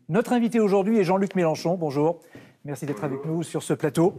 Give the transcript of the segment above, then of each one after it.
Notre invité aujourd'hui est Jean-Luc Mélenchon. Bonjour, merci d'être avec nous sur ce plateau.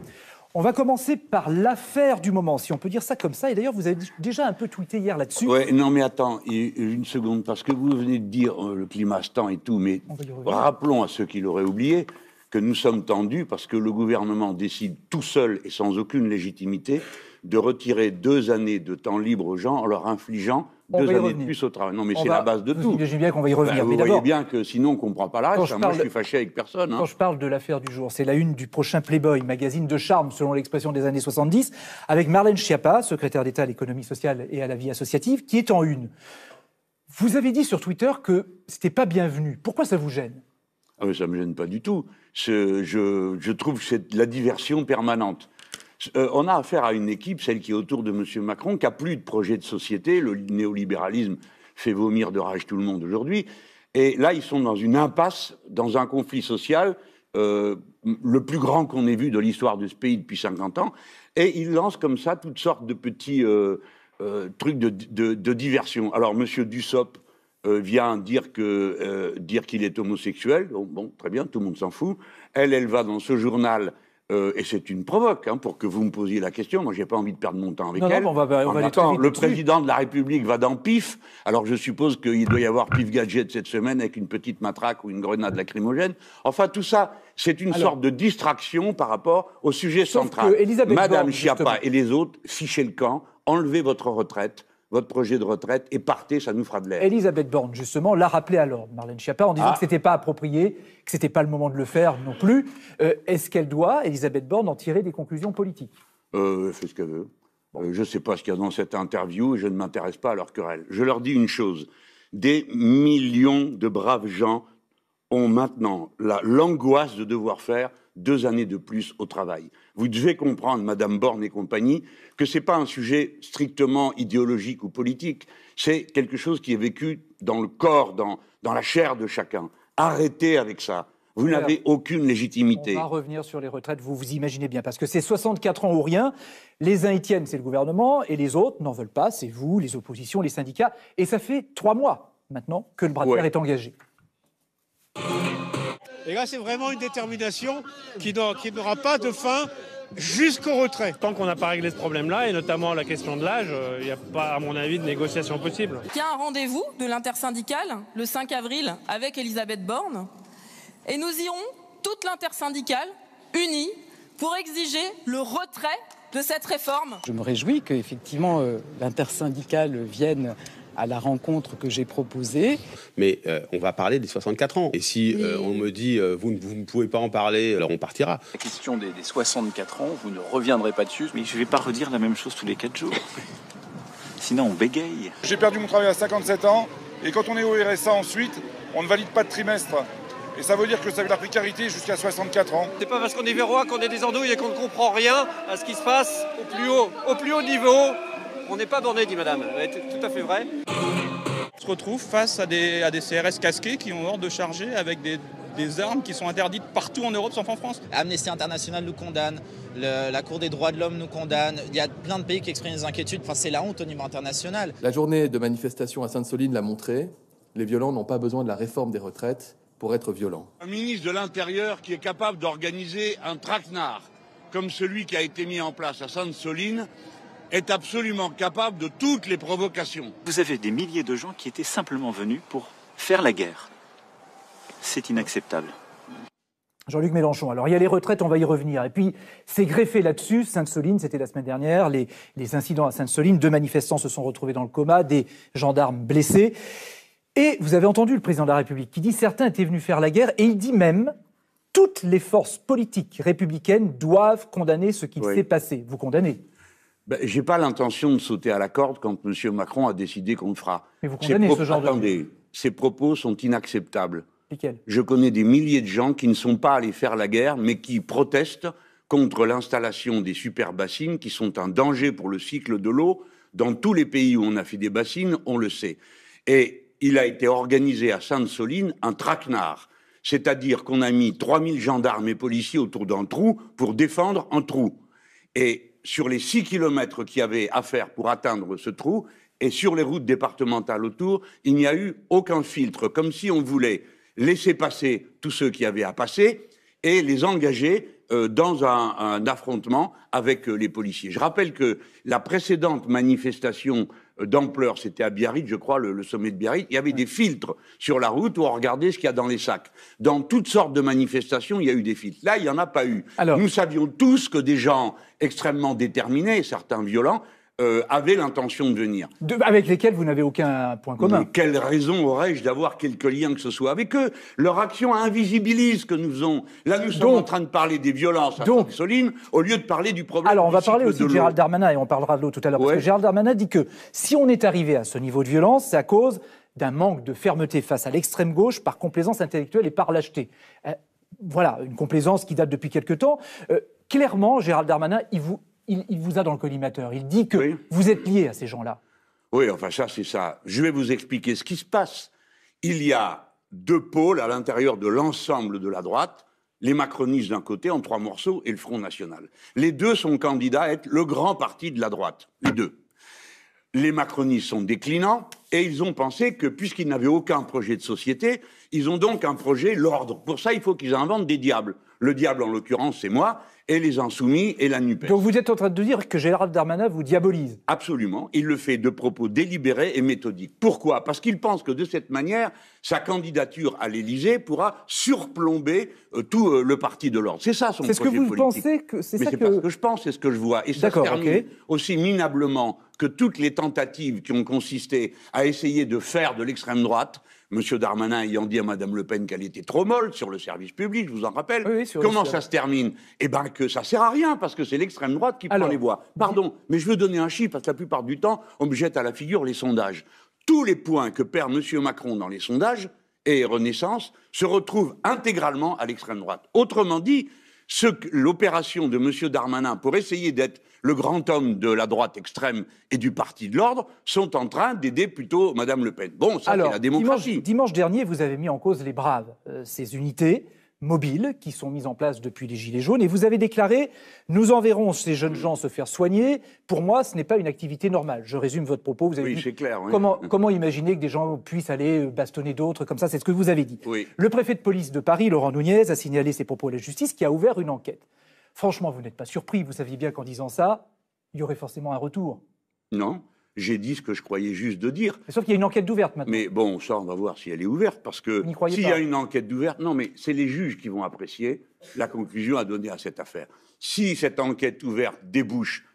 On va commencer par l'affaire du moment, si on peut dire ça comme ça. Et d'ailleurs, vous avez déjà un peu tweeté hier là-dessus. Ouais, non mais attends, une seconde, parce que vous venez de dire le climat se tend et tout, mais rappelons à ceux qui l'auraient oublié que nous sommes tendus parce que le gouvernement décide tout seul et sans aucune légitimité de retirer 2 années de temps libre aux gens en leur infligeant 2 années de plus au travail. Non mais c'est la base de tout. J'imagine bien qu'on va y revenir. Vous voyez bien que sinon on ne comprend pas la reste. Moi je suis fâché avec personne. Quand je parle de l'affaire du jour, c'est la une du prochain Playboy, magazine de charme selon l'expression des années 70, avec Marlène Schiappa, secrétaire d'État à l'économie sociale et à la vie associative, qui est en une. Vous avez dit sur Twitter que c'était pas bienvenu. Pourquoi ça vous gêne ? Ah mais ça me gêne pas du tout. Je trouve que c'est de la diversion permanente. On a affaire à une équipe, celle qui est autour de M. Macron, qui n'a plus de projet de société. Le néolibéralisme fait vomir de rage tout le monde aujourd'hui. Et là, ils sont dans une impasse, dans un conflit social, le plus grand qu'on ait vu de l'histoire de ce pays depuis 50 ans. Et ils lancent comme ça toutes sortes de petits trucs de diversion. Alors, M. Dussopt vient dire qu'il est homosexuel. Bon, très bien, tout le monde s'en fout. Elle va dans ce journal... et c'est une provoque, pour que vous me posiez la question. Moi, j'ai pas envie de perdre mon temps avec elle. Non, on va aller très vite le président de la République va dans PIF. Alors, je suppose qu'il doit y avoir PIF Gadget cette semaine avec une petite matraque ou une grenade lacrymogène. Enfin, tout ça, c'est une sorte de distraction par rapport au sujet central. Madame Schiappa et les autres, fichez le camp, enlevez votre retraite, votre projet de retraite, et partez, ça nous fera de l'air. Elisabeth Borne, justement, l'a rappelé à l'ordre, Marlène Schiappa, en disant que ce n'était pas approprié, que ce n'était pas le moment de le faire non plus. Est-ce qu'elle doit, Elisabeth Borne, en tirer des conclusions politiques ? Elle fait ce qu'elle veut. Je ne sais pas ce qu'il y a dans cette interview, et je ne m'intéresse pas à leur querelle. Je leur dis une chose, des millions de braves gens ont maintenant l'angoisse de devoir faire 2 années de plus au travail. Vous devez comprendre, Madame Borne et compagnie, que ce n'est pas un sujet strictement idéologique ou politique. C'est quelque chose qui est vécu dans le corps, dans la chair de chacun. Arrêtez avec ça. Vous n'avez aucune légitimité. On va revenir sur les retraites, vous imaginez bien, parce que c'est 64 ans ou rien. Les uns y tiennent, c'est le gouvernement, et les autres n'en veulent pas, c'est vous, les oppositions, les syndicats. Et ça fait 3 mois maintenant que le bras de fer est engagé. Et là, c'est vraiment une détermination qui n'aura pas de fin jusqu'au retrait. Tant qu'on n'a pas réglé ce problème-là, et notamment la question de l'âge, il n'y a pas, à mon avis, de négociation possible. Il y a un rendez-vous de l'intersyndicale le 5 avril avec Elisabeth Borne. Et nous irons, toute l'intersyndicale, unie, pour exiger le retrait de cette réforme. Je me réjouis qu'effectivement l'intersyndicale vienne à la rencontre que j'ai proposée. Mais on va parler des 64 ans. Et si on me dit vous ne pouvez pas en parler, alors on partira. La question des 64 ans, vous ne reviendrez pas dessus. Mais je ne vais pas redire la même chose tous les 4 jours. Sinon on bégaye. J'ai perdu mon travail à 57 ans, et quand on est au RSA ensuite, on ne valide pas de trimestre. Et ça veut dire que ça a de la précarité jusqu'à 64 ans. C'est pas parce qu'on est verrois qu'on est des andouilles et qu'on ne comprend rien à ce qui se passe au plus haut niveau. On n'est pas borné, dit madame. C'est tout à fait vrai. On se retrouve face à des CRS casqués qui ont ordre de charger avec des armes qui sont interdites partout en Europe, sauf en France. Amnesty International nous condamne, la Cour des droits de l'homme nous condamne. Il y a plein de pays qui expriment des inquiétudes. Enfin, c'est la honte au niveau international. La journée de manifestation à Sainte-Soline l'a montré. Les violents n'ont pas besoin de la réforme des retraites pour être violents. Un ministre de l'Intérieur qui est capable d'organiser un traquenard comme celui qui a été mis en place à Sainte-Soline est absolument capable de toutes les provocations. Vous avez des milliers de gens qui étaient simplement venus pour faire la guerre. C'est inacceptable. Jean-Luc Mélenchon, alors il y a les retraites, on va y revenir. Et puis, c'est greffé là-dessus, Sainte-Soline, c'était la semaine dernière, les incidents à Sainte-Soline, 2 manifestants se sont retrouvés dans le coma, des gendarmes blessés. Et vous avez entendu le président de la République qui dit « certains étaient venus faire la guerre » et il dit même « toutes les forces politiques républicaines doivent condamner ce qui s'est passé ». Vous condamnez ? Je n'ai pas l'intention de sauter à la corde quand M. Macron a décidé qu'on le fera. Mais vous condamnez ce genre Attendez, ces propos sont inacceptables. Lesquels ? Je connais des milliers de gens qui ne sont pas allés faire la guerre, mais qui protestent contre l'installation des super-bassines qui sont un danger pour le cycle de l'eau. Dans tous les pays où on a fait des bassines, on le sait. Et il a été organisé à Sainte-Soline un traquenard. C'est-à-dire qu'on a mis 3000 gendarmes et policiers autour d'un trou pour défendre un trou. Et sur les 6 kilomètres qu'il y avait à faire pour atteindre ce trou, et sur les routes départementales autour, il n'y a eu aucun filtre, comme si on voulait laisser passer tous ceux qui avaient à passer et les engager dans un affrontement avec les policiers. Je rappelle que la précédente manifestation d'ampleur, c'était à Biarritz, je crois, le sommet de Biarritz, il y avait des filtres sur la route où on regardait ce qu'il y a dans les sacs. Dans toutes sortes de manifestations, il y a eu des filtres. Là, il n'y en a pas eu. Alors, nous savions tous que des gens extrêmement déterminés, certains violents, avaient l'intention de venir. Avec lesquels vous n'avez aucun point commun. Mais quelle raison aurais-je d'avoir quelques liens que ce soit avec eux? Leur action invisibilise ce que nous faisons. Là, nous sommes en train de parler des violences à Sainte-Soline au lieu de parler du problème. Alors, on va parler aussi de Gérald Darmanin, et on parlera de l'eau tout à l'heure. Parce que Gérald Darmanin dit que si on est arrivé à ce niveau de violence, c'est à cause d'un manque de fermeté face à l'extrême gauche par complaisance intellectuelle et par lâcheté. Voilà, une complaisance qui date depuis quelque temps. Clairement, Gérald Darmanin, il vous a dans le collimateur. Il dit que vous êtes lié à ces gens-là. Oui, enfin ça, c'est ça. Je vais vous expliquer ce qui se passe. Il y a deux pôles à l'intérieur de l'ensemble de la droite, les macronistes d'un côté en 3 morceaux et le Front National. Les deux sont candidats à être le grand parti de la droite, les deux. Les macronistes sont déclinants et ils ont pensé que puisqu'ils n'avaient aucun projet de société, ils ont donc un projet l'ordre. Pour ça, il faut qu'ils inventent des diables. Le diable, en l'occurrence, c'est moi, et les Insoumis et la NUPES. Donc vous êtes en train de dire que Gérald Darmanin vous diabolise? Absolument. Il le fait de propos délibérés et méthodiques. Pourquoi? Parce qu'il pense que de cette manière, sa candidature à l'Élysée pourra surplomber tout le parti de l'ordre. C'est ça son projet politique. C'est ce que vous pensez que c'est ça que... Mais c'est pas ce que je pense, c'est ce que je vois. Et ça se termine aussi minablement que toutes les tentatives qui ont consisté à essayer de faire de l'extrême droite, M. Darmanin ayant dit à Mme Le Pen qu'elle était trop molle sur le service public, je vous en rappelle. Comment ça se termine? Eh bien que ça sert à rien, parce que c'est l'extrême droite qui prend les voix. Pardon, mais je veux donner un chiffre, parce que la plupart du temps, on me jette à la figure les sondages. Tous les points que perd M. Macron dans les sondages, et Renaissance, se retrouvent intégralement à l'extrême droite. Autrement dit, l'opération de M. Darmanin pour essayer d'être le grand homme de la droite extrême et du parti de l'ordre sont en train d'aider plutôt Mme Le Pen. Bon, ça, c'est la démocratie. Dimanche dernier, vous avez mis en cause les Braves, ces unités mobiles qui sont mises en place depuis les Gilets jaunes, et vous avez déclaré « Nous enverrons ces jeunes gens se faire soigner. Pour moi, ce n'est pas une activité normale. » Je résume votre propos. Vous avez dit, c'est clair. Oui. Comment imaginer que des gens puissent aller bastonner d'autres comme ça? C'est ce que vous avez dit. Oui. Le préfet de police de Paris, Laurent Nunez, a signalé ces propos à la justice qui a ouvert une enquête. Franchement, vous n'êtes pas surpris. Vous saviez bien qu'en disant ça, il y aurait forcément un retour. Non, j'ai dit ce que je croyais juste de dire. Sauf qu'il y a une enquête ouverte maintenant. Mais bon, ça, on va voir si elle est ouverte, parce que s'il y a une enquête ouverte, non, mais c'est les juges qui vont apprécier la conclusion à donner à cette affaire. Si cette enquête ouverte débouche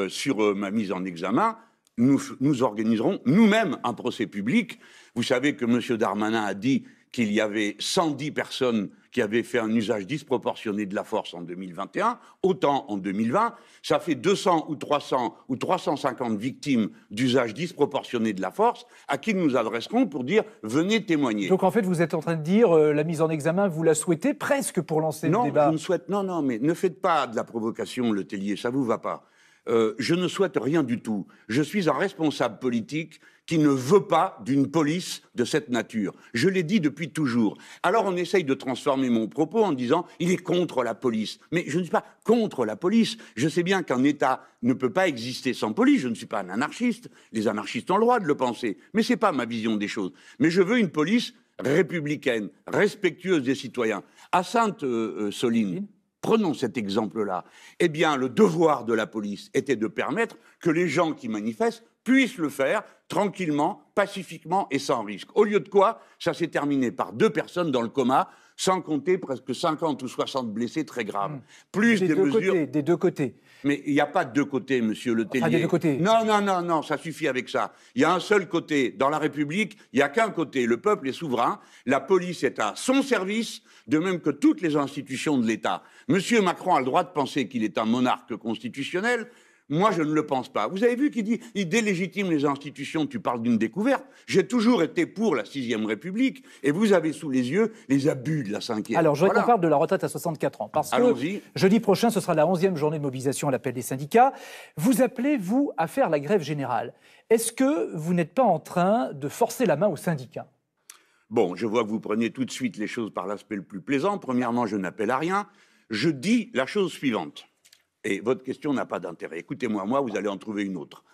sur ma mise en examen, nous organiserons nous-mêmes un procès public. Vous savez que M. Darmanin a dit qu'il y avait 110 personnes qui avaient fait un usage disproportionné de la force en 2021, autant en 2020. Ça fait 200 ou 300 ou 350 victimes d'usage disproportionné de la force à qui nous adresserons pour dire « venez témoigner ». Donc en fait, vous êtes en train de dire la mise en examen, vous la souhaitez presque pour lancer le débat? Non, je ne souhaite... Non, mais ne faites pas de la provocation, Le Tellier, ça ne vous va pas. Je ne souhaite rien du tout. Je suis un responsable politique qui ne veut pas d'une police de cette nature. Je l'ai dit depuis toujours. Alors on essaye de transformer mon propos en disant « il est contre la police ». Mais je ne suis pas contre la police. Je sais bien qu'un État ne peut pas exister sans police. Je ne suis pas un anarchiste. Les anarchistes ont le droit de le penser. Mais ce n'est pas ma vision des choses. Mais je veux une police républicaine, respectueuse des citoyens. À Sainte-Soline, prenons cet exemple-là. Eh bien, le devoir de la police était de permettre que les gens qui manifestent puissent le faire tranquillement, pacifiquement et sans risque. Au lieu de quoi, ça s'est terminé par 2 personnes dans le coma, sans compter presque 50 ou 60 blessés très graves. Plus des mesures... Des deux côtés. Mais il n'y a pas de 2 côtés, monsieur Le Tellier. Des 2 côtés. Non, ça suffit avec ça. Il y a un seul côté. Dans la République, il n'y a qu'un côté. Le peuple est souverain. La police est à son service, de même que toutes les institutions de l'État. Monsieur Macron a le droit de penser qu'il est un monarque constitutionnel. Moi, je ne le pense pas. Vous avez vu qu'il dit, il délégitime les institutions, tu parles d'une découverte. J'ai toujours été pour la 6e République, et vous avez sous les yeux les abus de la 5e. Alors, je voudrais qu'on parle de la retraite à 64 ans, parce que jeudi prochain, ce sera la 11e journée de mobilisation à l'appel des syndicats. Vous appelez, vous, à faire la grève générale. Est-ce que vous n'êtes pas en train de forcer la main aux syndicats? Bon, je vois que vous prenez tout de suite les choses par l'aspect le plus plaisant. Premièrement, je n'appelle à rien. Je dis la chose suivante. Et votre question n'a pas d'intérêt. Écoutez-moi, vous allez en trouver une autre.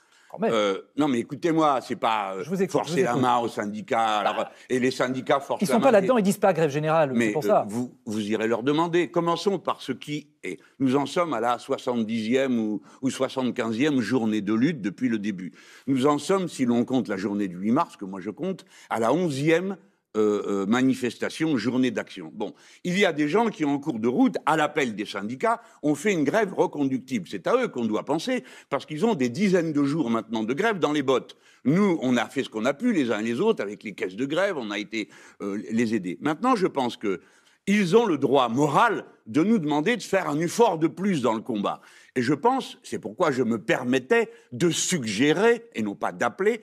Non, mais écoutez-moi, c'est pas forcer la main aux syndicats. Alors, et les syndicats forcent la main. Ils sont pas là-dedans, ils disent pas grève générale. Mais c'est pour ça. Vous irez leur demander. Commençons par ce qui est. Nous en sommes à la 70e ou 75e journée de lutte depuis le début. Nous en sommes, si l'on compte la journée du 8 mars, que moi je compte, à la 11e manifestation, journée d'action. Bon, il y a des gens qui, en cours de route, à l'appel des syndicats, ont fait une grève reconductible. C'est à eux qu'on doit penser, parce qu'ils ont des dizaines de jours maintenant de grève dans les bottes. Nous, on a fait ce qu'on a pu, les uns et les autres, avec les caisses de grève, on a été les aider. Maintenant, je pense qu'ils ont le droit moral de nous demander de faire un effort de plus dans le combat. Et je pense, c'est pourquoi je me permettais de suggérer, et non pas d'appeler,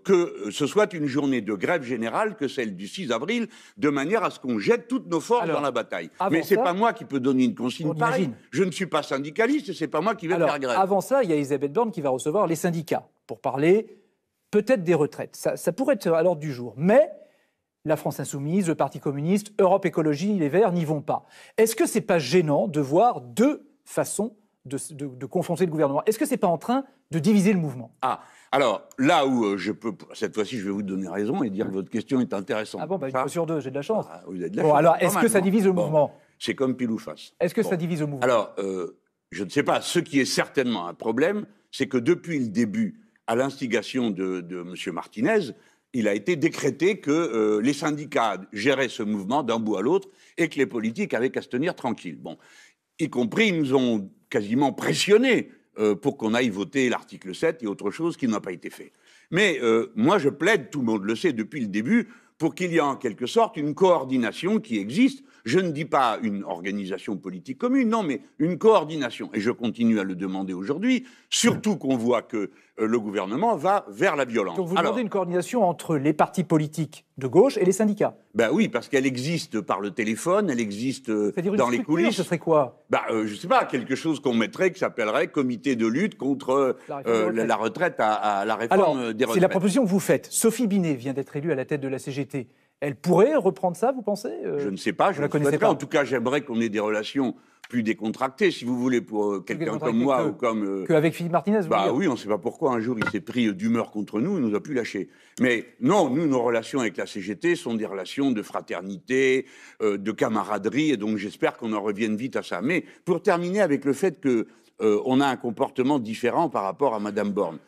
que ce soit une journée de grève générale que celle du 6 avril, de manière à ce qu'on jette toutes nos forces dans la bataille. Mais c'est pas moi qui peux donner une consigne pareille. Je ne suis pas syndicaliste et c'est pas moi qui vais faire grève. Avant ça, il y a Elisabeth Borne qui va recevoir les syndicats pour parler peut-être des retraites. Ça pourrait être à l'ordre du jour. Mais la France Insoumise, le Parti communiste, Europe Écologie, les Verts n'y vont pas. Est-ce que c'est pas gênant de voir deux façons de confronter le gouvernement? Est-ce que c'est pas en train de diviser le mouvement? Alors, là où je peux... Cette fois-ci, je vais vous donner raison et dire que votre question est intéressante. Ah bon, une fois sur deux, j'ai de la chance. Vous avez de la chance. Alors, est-ce que ça divise le mouvement? C'est comme pile ou face. Est-ce que ça divise le mouvement? Alors, je ne sais pas. Ce qui est certainement un problème, c'est que depuis le début, à l'instigation de M. Martinez, il a été décrété que les syndicats géraient ce mouvement d'un bout à l'autre et que les politiques avaient qu'à se tenir tranquilles. Bon, y compris, ils nous ont quasiment pressionnés pour qu'on aille voter l'article 7 et autre chose qui n'a pas été fait. Mais moi, je plaide, tout le monde le sait depuis le début, pour qu'il y ait en quelque sorte une coordination qui existe. Je ne dis pas une organisation politique commune, non, mais une coordination. Et je continue à le demander aujourd'hui, surtout qu'on voit que le gouvernement va vers la violence. Donc vous demandez une coordination entre les partis politiques de gauche et les syndicats? Ben oui, parce qu'elle existe par le téléphone, elle existe dans les coulisses. Ce serait quoi? Je ne sais pas, quelque chose qu'on mettrait qui s'appellerait comité de lutte contre la retraite à la réforme des retraites. C'est la proposition que vous faites. Sophie Binet vient d'être élue à la tête de la CGT. Elle pourrait reprendre ça, vous pensez? Je ne sais pas, je ne connais pas. En tout cas, j'aimerais qu'on ait des relations plus décontractées, si vous voulez, pour quelqu'un comme moi ou comme... Qu'avec Philippe Martinez, oui, on ne sait pas pourquoi. Un jour, il s'est pris d'humeur contre nous, il ne nous a plus lâchés. Mais non, nous, nos relations avec la CGT sont des relations de fraternité, de camaraderie, et donc j'espère qu'on en revienne vite à ça. Mais pour terminer avec le fait qu'on a un comportement différent par rapport à Mme Borne,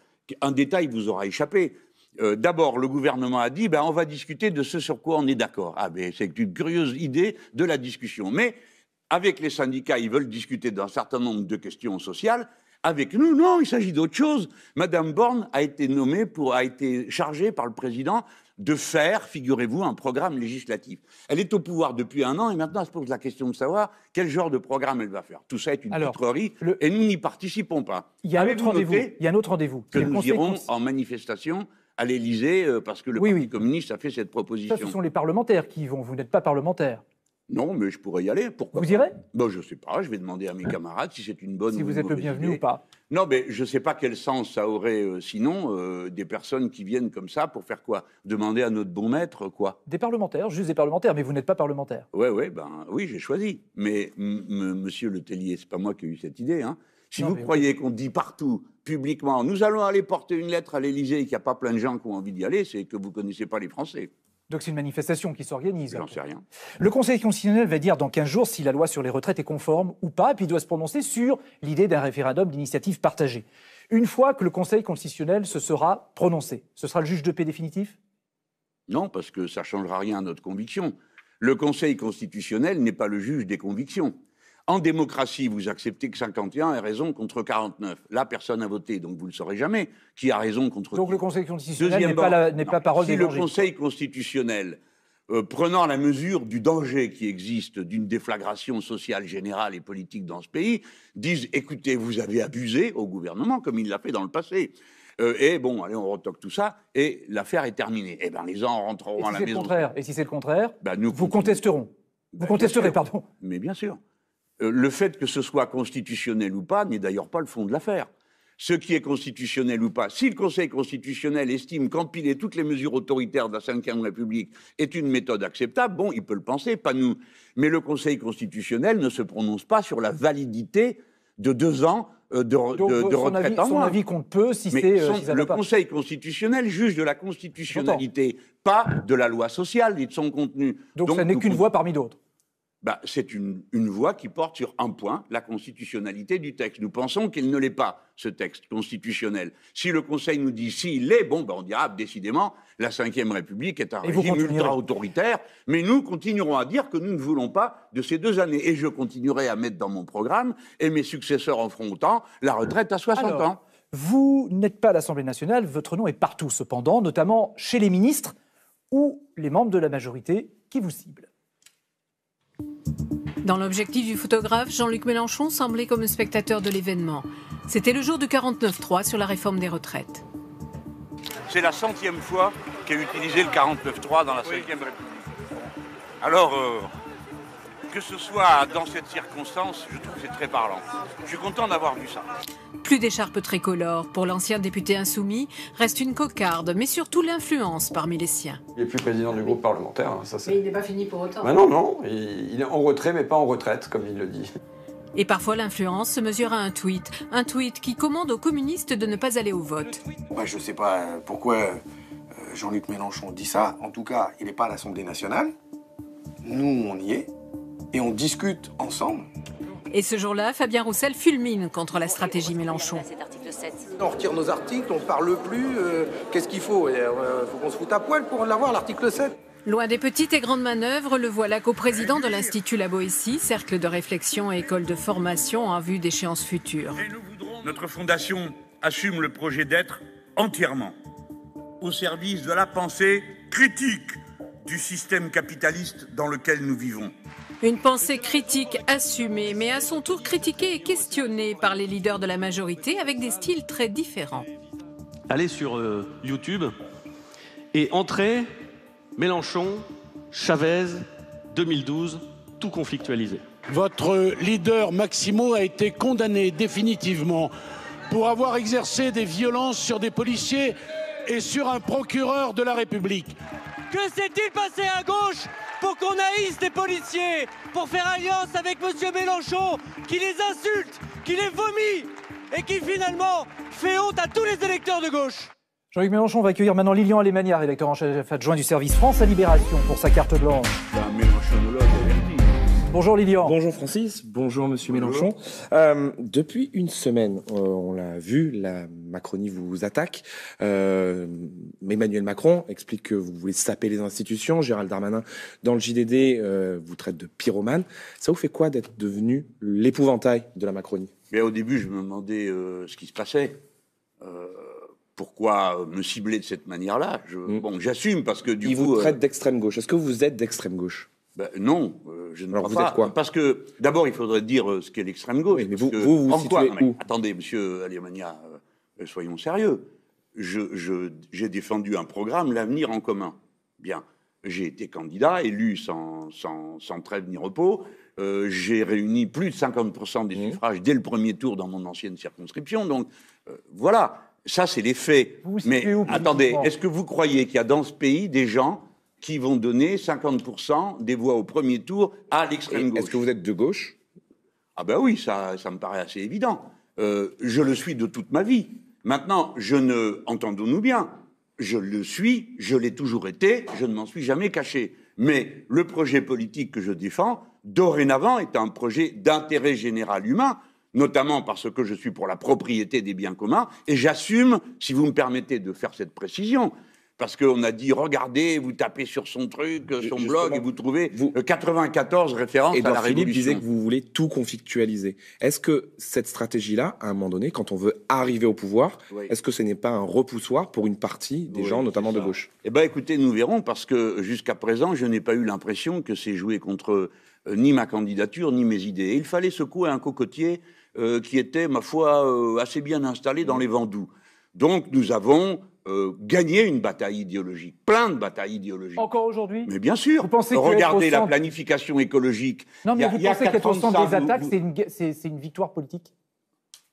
un détail vous aura échappé. D'abord, le gouvernement a dit on va discuter de ce sur quoi on est d'accord. C'est une curieuse idée de la discussion. Mais avec les syndicats, ils veulent discuter d'un certain nombre de questions sociales. Avec nous, non, il s'agit d'autre chose. Madame Borne a été chargée par le président de faire, figurez-vous, un programme législatif. Elle est au pouvoir depuis 1 an et maintenant elle se pose la question de savoir quel genre de programme elle va faire. Tout ça est une pitrerie et nous n'y participons pas. Il y a un autre rendez-vous. Il y a un autre rendez-vous. Que nous irons en manifestation à l'Élysée parce que le Parti communiste a fait cette proposition. Ça, ce sont les parlementaires qui y vont. Vous n'êtes pas parlementaire. Non, mais je pourrais y aller. Pourquoi vous irez? Je ne sais pas. Je vais demander à mes camarades si c'est une bonne ou une mauvaise idée. Si vous êtes le bienvenu ou pas. Non, mais je ne sais pas quel sens ça aurait sinon des personnes qui viennent comme ça pour faire quoi? Demander à notre bon maître quoi? Des parlementaires, juste des parlementaires, mais vous n'êtes pas parlementaire. Oui, j'ai choisi. Mais monsieur Le Tellier, c'est pas moi qui ai eu cette idée. Si vous croyez qu'on dit partout, publiquement, nous allons aller porter une lettre à l'Élysée et qu'il n'y a pas plein de gens qui ont envie d'y aller, c'est que vous ne connaissez pas les Français. Donc c'est une manifestation qui s'organise. J'en sais rien. Le Conseil constitutionnel va dire dans 15 jours si la loi sur les retraites est conforme ou pas, et puis il doit se prononcer sur l'idée d'un référendum d'initiative partagée. Une fois que le Conseil constitutionnel se sera prononcé, ce sera le juge de paix définitif? Non, parce que ça ne changera rien à notre conviction. Le Conseil constitutionnel n'est pas le juge des convictions. En démocratie, vous acceptez que 51 ait raison contre 49. Là, personne n'a voté, donc vous ne le saurez jamais qui a raison contre qui. Donc le Conseil constitutionnel n'est pas parole d'évangile. Si le Conseil constitutionnel, prenant la mesure du danger qui existe d'une déflagration sociale générale et politique dans ce pays, disent « écoutez, vous avez abusé au gouvernement, comme il l'a fait dans le passé ». Allez, on retoque tout ça, et l'affaire est terminée. Les gens rentreront à la maison. Et si c'est le contraire, vous contesteront. Vous contesterez, pardon. Mais bien sûr. Le fait que ce soit constitutionnel ou pas n'est d'ailleurs pas le fond de l'affaire. Ce qui est constitutionnel ou pas, si le Conseil constitutionnel estime qu'empiler toutes les mesures autoritaires de la Ve République est une méthode acceptable, il peut le penser, pas nous. Mais le Conseil constitutionnel ne se prononce pas sur la validité de 2 ans de retraite en son moins. avis compte peu si Mais c'est si ça le va pas. Conseil constitutionnel juge de la constitutionnalité, pas de la loi sociale et de son contenu. Donc ça n'est qu'une voix parmi d'autres. Bah, c'est une voix qui porte sur un point, la constitutionnalité du texte. Nous pensons qu'il ne l'est pas, ce texte constitutionnel. Si le Conseil nous dit s'il l'est, bon, ben on dira décidément, la Ve République est un régime ultra-autoritaire, mais nous continuerons à dire que nous ne voulons pas de ces 2 années. Et je continuerai à mettre dans mon programme, et mes successeurs en feront autant, la retraite à 60 ans. Vous n'êtes pas à l'Assemblée nationale, votre nom est partout cependant, notamment chez les ministres ou les membres de la majorité qui vous ciblent. Dans l'objectif du photographe, Jean-Luc Mélenchon semblait comme un spectateur de l'événement. C'était le jour du 49.3 sur la réforme des retraites. C'est la 100e fois qu'a utilisé le 49.3 dans la Ve République. Alors, que ce soit dans cette circonstance, je trouve que c'est très parlant. Je suis content d'avoir vu ça. Plus d'écharpe tricolore. Pour l'ancien député insoumis, reste une cocarde, mais surtout l'influence parmi les siens. Il n'est plus président du groupe parlementaire. Hein, ça, mais il n'est pas fini pour autant. Ben non, il est en retrait, mais pas en retraite, comme il le dit. Et parfois l'influence se mesure à un tweet qui commande aux communistes de ne pas aller au vote. Ouais, je ne sais pas pourquoi Jean-Luc Mélenchon dit ça. En tout cas, il n'est pas à l'Assemblée nationale. Nous, on y est. Et on discute ensemble. Et ce jour-là, Fabien Roussel fulmine contre la stratégie Mélenchon. On retire nos articles, on ne parle plus. Qu'est-ce qu'il faut ? Il faut qu'on se foute à poil pour l'avoir, l'article 7. Loin des petites et grandes manœuvres, le voilà co-président de l'Institut La Boétie, cercle de réflexion et école de formation en vue d'échéances futures. Notre fondation assume le projet d'être entièrement au service de la pensée critique du système capitaliste dans lequel nous vivons. Une pensée critique assumée, mais à son tour critiquée et questionnée par les leaders de la majorité avec des styles très différents. Allez sur YouTube et entrez Mélenchon, Chavez, 2012, tout conflictualisé. Votre leader Maximo a été condamné définitivement pour avoir exercé des violences sur des policiers et sur un procureur de la République. Que s'est-il passé à gauche pour qu'on haïsse des policiers, pour faire alliance avec M. Mélenchon, qui les insulte, qui les vomit et qui finalement fait honte à tous les électeurs de gauche? Jean-Luc Mélenchon va accueillir maintenant Lilian Alemania, rédacteur en chef adjoint du service France à Libération, pour sa carte blanche. Bonjour Lilian. Bonjour Francis, bonjour Monsieur Mélenchon. Depuis une semaine, on l'a vu, la Macronie vous attaque. Emmanuel Macron explique que vous voulez saper les institutions. Gérald Darmanin, dans le JDD, vous traite de pyromane. Ça vous fait quoi d'être devenu l'épouvantail de la Macronie? Mais au début, je me demandais ce qui se passait. Pourquoi me cibler de cette manière-là? Bon, j'assume parce que du coup... Il vous traite d'extrême gauche. Est-ce que vous êtes d'extrême gauche? Non, je ne crois pas. Êtes quoi? Parce que, d'abord, il faudrait dire ce qu'est l'extrême gauche. Oui, mais vous situez où? Attendez, monsieur Alemania, soyons sérieux. J'ai défendu un programme, l'avenir en commun. Bien, j'ai été candidat, élu sans trêve ni repos. J'ai réuni plus de 50% des suffrages dès le premier tour dans mon ancienne circonscription. Donc, voilà, ça, c'est les faits. Mais attendez, est-ce que vous croyez qu'il y a dans ce pays des gens qui vont donner 50% des voix au premier tour à l'extrême gauche? Est-ce que vous êtes de gauche? Ah ben oui, ça me paraît assez évident. Je le suis de toute ma vie. Maintenant, entendons-nous bien, je le suis, je l'ai toujours été, je ne m'en suis jamais caché. Mais le projet politique que je défends, dorénavant, est un projet d'intérêt général humain, notamment parce que je suis pour la propriété des biens communs, et j'assume, si vous me permettez de faire cette précision, parce qu'on a dit, regardez, vous tapez sur son truc, son blog, et vous trouvez 94 références à la Révolution. Philippe disait que vous voulez tout conflictualiser. Est-ce que cette stratégie-là, à un moment donné, quand on veut arriver au pouvoir, est-ce que ce n'est pas un repoussoir pour une partie des gens, notamment de gauche? Eh bien, écoutez, nous verrons, parce que jusqu'à présent, je n'ai pas eu l'impression que c'est joué contre ni ma candidature, ni mes idées. Et il fallait secouer un cocotier qui était, ma foi, assez bien installé dans les vents doux. Donc, nous avons... gagner une bataille idéologique, plein de batailles idéologiques. Encore aujourd'hui? Mais bien sûr. Vous pensez regardez la planification écologique. Non, mais vous pensez qu'être au centre des attaques, c'est une victoire politique?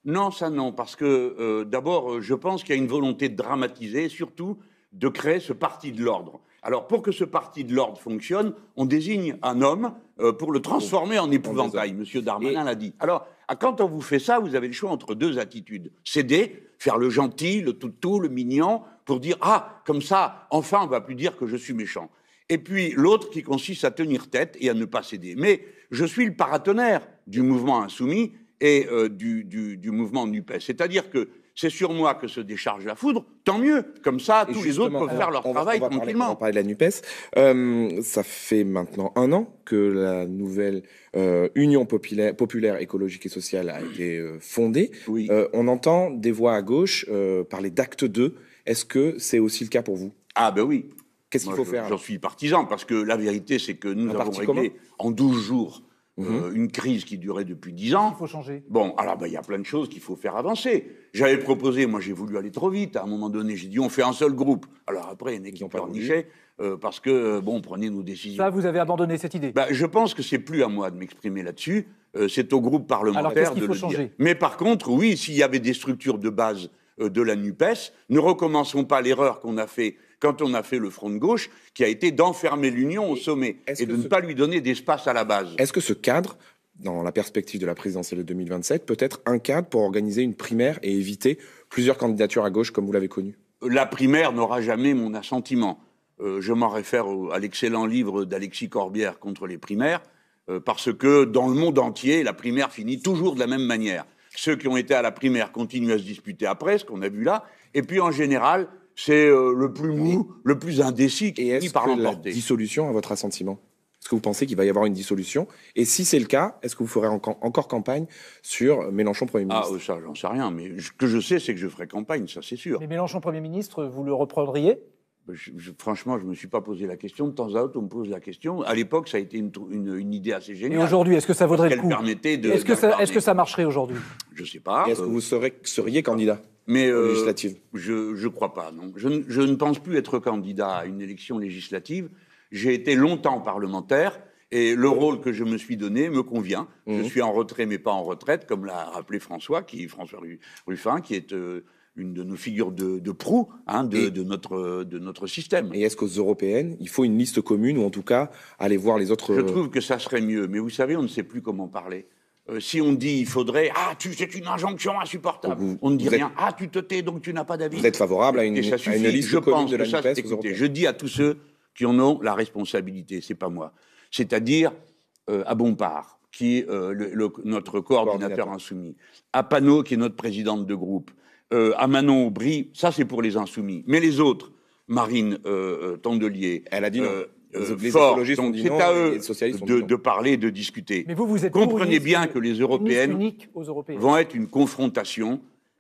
Non, ça non, parce que d'abord, je pense qu'il y a une volonté de dramatiser, et surtout de créer ce parti de l'ordre. Alors, pour que ce parti de l'ordre fonctionne, on désigne un homme pour le transformer en épouvantail. Monsieur Darmanin l'a dit. Alors, quand on vous fait ça, vous avez le choix entre deux attitudes. Céder, faire le gentil, le toutou, le mignon, pour dire « Ah, comme ça, enfin, on ne va plus dire que je suis méchant ». Et puis l'autre qui consiste à tenir tête et à ne pas céder. Mais je suis le paratonnerre du mouvement insoumis et du mouvement NUPES. C'est-à-dire que c'est sur moi que se décharge la foudre, tant mieux. Comme ça, tous les autres peuvent faire leur travail tranquillement. On va parler de la NUPES. Ça fait maintenant 1 an que la nouvelle Union populaire, écologique et sociale a été fondée. Oui. On entend des voix à gauche parler d'acte 2. Est-ce que c'est aussi le cas pour vous? Ah ben oui. Qu'est-ce qu'il faut faire? J'en suis partisan, parce que la vérité, c'est que nous avons réglé en 12 jours une crise qui durait depuis 10 ans. Il faut changer. Bon, alors il y a plein de choses qu'il faut faire avancer. J'avais proposé, moi j'ai voulu aller trop vite, à un moment donné, j'ai dit on fait un seul groupe. Alors après, il y en a qui ont pleurniché, parce que, bon, prenez nos décisions. Ça, vous avez abandonné cette idée? Je pense que c'est plus à moi de m'exprimer là-dessus, c'est au groupe parlementaire de le dire. Mais par contre, oui, s'il y avait des structures de base de la NUPES, ne recommençons pas l'erreur qu'on a fait quand on a fait le front de gauche, qui a été d'enfermer l'Union au sommet et de ne pas lui donner d'espace à la base. Est-ce que ce cadre, dans la perspective de la présidentielle de 2027, peut être un cadre pour organiser une primaire et éviter plusieurs candidatures à gauche comme vous l'avez connu? La primaire n'aura jamais mon assentiment. Je m'en réfère à l'excellent livre d'Alexis Corbière contre les primaires, parce que dans le monde entier, la primaire finit toujours de la même manière. Ceux qui ont été à la primaire continuent à se disputer après, ce qu'on a vu là, et puis en général, c'est le plus mou, le plus indécis qui finit par l'emporter. Dissolution, à votre assentiment? Est-ce que vous pensez qu'il va y avoir une dissolution? Et si c'est le cas, est-ce que vous ferez encore campagne sur Mélenchon Premier ministre? Ah, ça, j'en sais rien, mais ce que je sais, c'est que je ferai campagne, ça c'est sûr. Mais Mélenchon Premier ministre, vous le reprendriez? Franchement, je ne me suis pas posé la question. De temps à autre, on me pose la question. À l'époque, ça a été une idée assez géniale. Et aujourd'hui, est-ce que ça vaudrait le coup? Est-ce que ça marcherait aujourd'hui? Je ne sais pas. Est-ce que vous seriez candidat? Mais législative? Je crois pas, non. Je ne pense plus être candidat à une élection législative. J'ai été longtemps parlementaire et le rôle que je me suis donné me convient. Je suis en retrait, mais pas en retraite, comme l'a rappelé François Ruffin, qui est une de nos figures de proue de notre système. Et est-ce qu'aux européennes, il faut une liste commune, ou en tout cas aller voir les autres... Je trouve que ça serait mieux, mais vous savez, on ne sait plus comment parler. Si on dit il faudrait « Ah, c'est une injonction insupportable », on ne dit rien. « Ah, tu te tais, donc tu n'as pas d'avis ». Vous êtes favorable à une liste commune de la NUPES aux européennes? Je dis à tous ceux qui en ont la responsabilité, c'est pas moi. C'est-à-dire à Bompard, qui est notre coordinateur insoumis, à Panot, qui est notre présidente de groupe, à Manon Aubry, ça c'est pour les insoumis. Mais les autres, Marine Tondelier, elle a dit non. Les Fort, écologistes ont dit c'est non, à eux les socialistes ont dit non. de parler, de discuter. Mais vous êtes comprenez bien que les européennes vont être une confrontation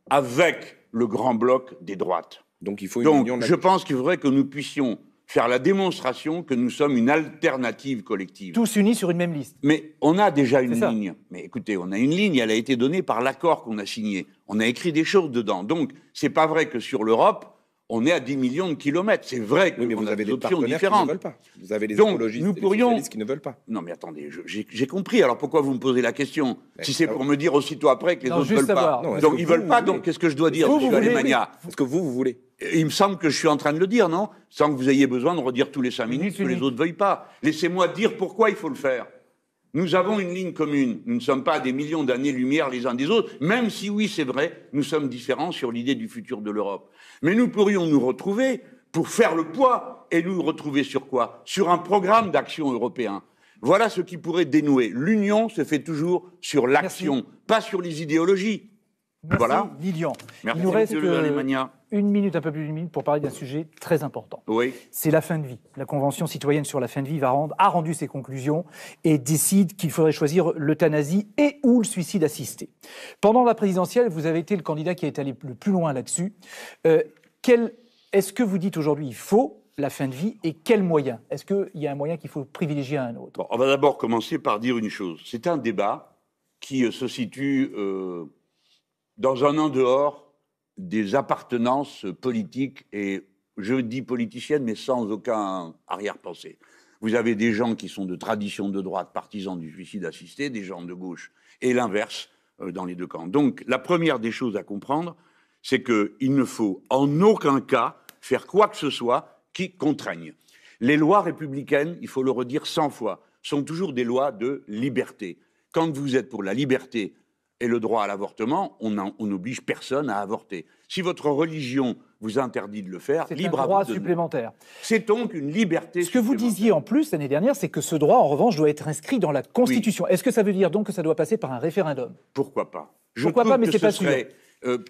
avec le grand bloc des droites. Donc il faut une union de la je pense qu'il faudrait que nous puissions faire la démonstration que nous sommes une alternative collective. Tous unis sur une même liste. Mais on a déjà une ligne. Mais écoutez, on a une ligne, elle a été donnée par l'accord qu'on a signé. On a écrit des choses dedans. Donc, c'est pas vrai que sur l'Europe, on est à 10 millions de kilomètres. C'est vrai que vous avez des options partenaires différentes. qui ne veulent pas. Vous avez les Donc, écologistes nous et pourrions... les socialistes qui ne veulent pas. Non mais attendez, j'ai compris. Alors pourquoi vous me posez la question? Si c'est pour me dire aussitôt après que les autres ne veulent pas. Donc ils veulent pas, donc qu'est-ce que je dois dire? Je suis Alemania. Est-ce que vous voulez? Il me semble que je suis en train de le dire, non? Sans que vous ayez besoin de redire tous les 5 minutes que les autres ne veuillent pas. Laissez-moi dire pourquoi il faut le faire. Nous avons une ligne commune. Nous ne sommes pas à des millions d'années-lumière les uns des autres, même si, oui, c'est vrai, nous sommes différents sur l'idée du futur de l'Europe. Mais nous pourrions nous retrouver pour faire le poids et nous retrouver sur quoi? Sur un programme d'action européen. Voilà ce qui pourrait dénouer. L'union se fait toujours sur l'action, pas sur les idéologies. Merci, voilà. Lilian. Merci, il nous reste une minute, un peu plus d'une minute, pour parler d'un sujet très important. Oui. C'est la fin de vie. La Convention citoyenne sur la fin de vie a rendu ses conclusions et décide qu'il faudrait choisir l'euthanasie et ou le suicide assisté. Pendant la présidentielle, vous avez été le candidat qui est allé le plus loin là-dessus. Est-ce que vous dites aujourd'hui il faut la fin de vie et quels moyens? Est-ce qu'il y a un moyen qu'il faut privilégier à un autre? Bon, on va d'abord commencer par dire une chose. C'est un débat qui se situe dans un en dehors des appartenances politiques et, je dis politiciennes, mais sans aucun arrière-pensée. Vous avez des gens qui sont de tradition de droite, partisans du suicide assisté, des gens de gauche, et l'inverse dans les deux camps. Donc, la première des choses à comprendre, c'est qu'il ne faut en aucun cas faire quoi que ce soit qui contraigne. Les lois républicaines, il faut le redire 100 fois, sont toujours des lois de liberté. Quand vous êtes pour la liberté et le droit à l'avortement, on n'oblige personne à avorter. Si votre religion vous interdit de le faire, libre à vous. C'est un droit supplémentaire. C'est donc une liberté Ce que vous disiez en plus l'année dernière, c'est que ce droit, en revanche, doit être inscrit dans la Constitution. Oui. Est-ce que ça veut dire donc que ça doit passer par un référendum? Pourquoi pas? Pourquoi pas, mais c'est pas sûr.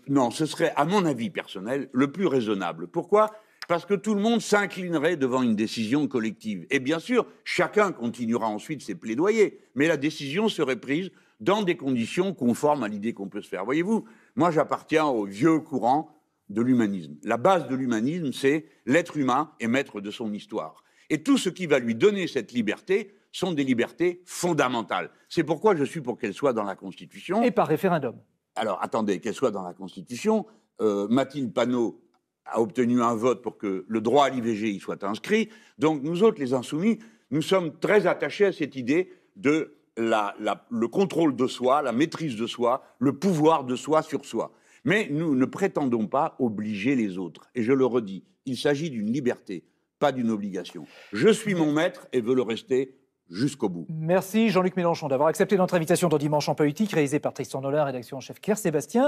Non, ce serait, à mon avis personnel, le plus raisonnable. Pourquoi? Parce que tout le monde s'inclinerait devant une décision collective. Et bien sûr, chacun continuera ensuite ses plaidoyers, mais la décision serait prise dans des conditions conformes à l'idée qu'on peut se faire. Voyez-vous, moi j'appartiens au vieux courant de l'humanisme. La base de l'humanisme, c'est l'être humain est maître de son histoire. Et tout ce qui va lui donner cette liberté sont des libertés fondamentales. C'est pourquoi je suis pour qu'elle soit dans la Constitution. Et par référendum. Alors, attendez, qu'elle soit dans la Constitution. Mathilde Panot a obtenu un vote pour que le droit à l'IVG y soit inscrit. Donc, nous autres, les Insoumis, nous sommes très attachés à cette idée de le contrôle de soi, la maîtrise de soi, le pouvoir de soi sur soi. Mais nous ne prétendons pas obliger les autres. Et je le redis, il s'agit d'une liberté, pas d'une obligation. Je suis mon maître et veux le rester jusqu'au bout. Merci Jean-Luc Mélenchon d'avoir accepté notre invitation dans Dimanche en politique, réalisé par Tristan Nollin, rédaction en chef Claire Sébastien.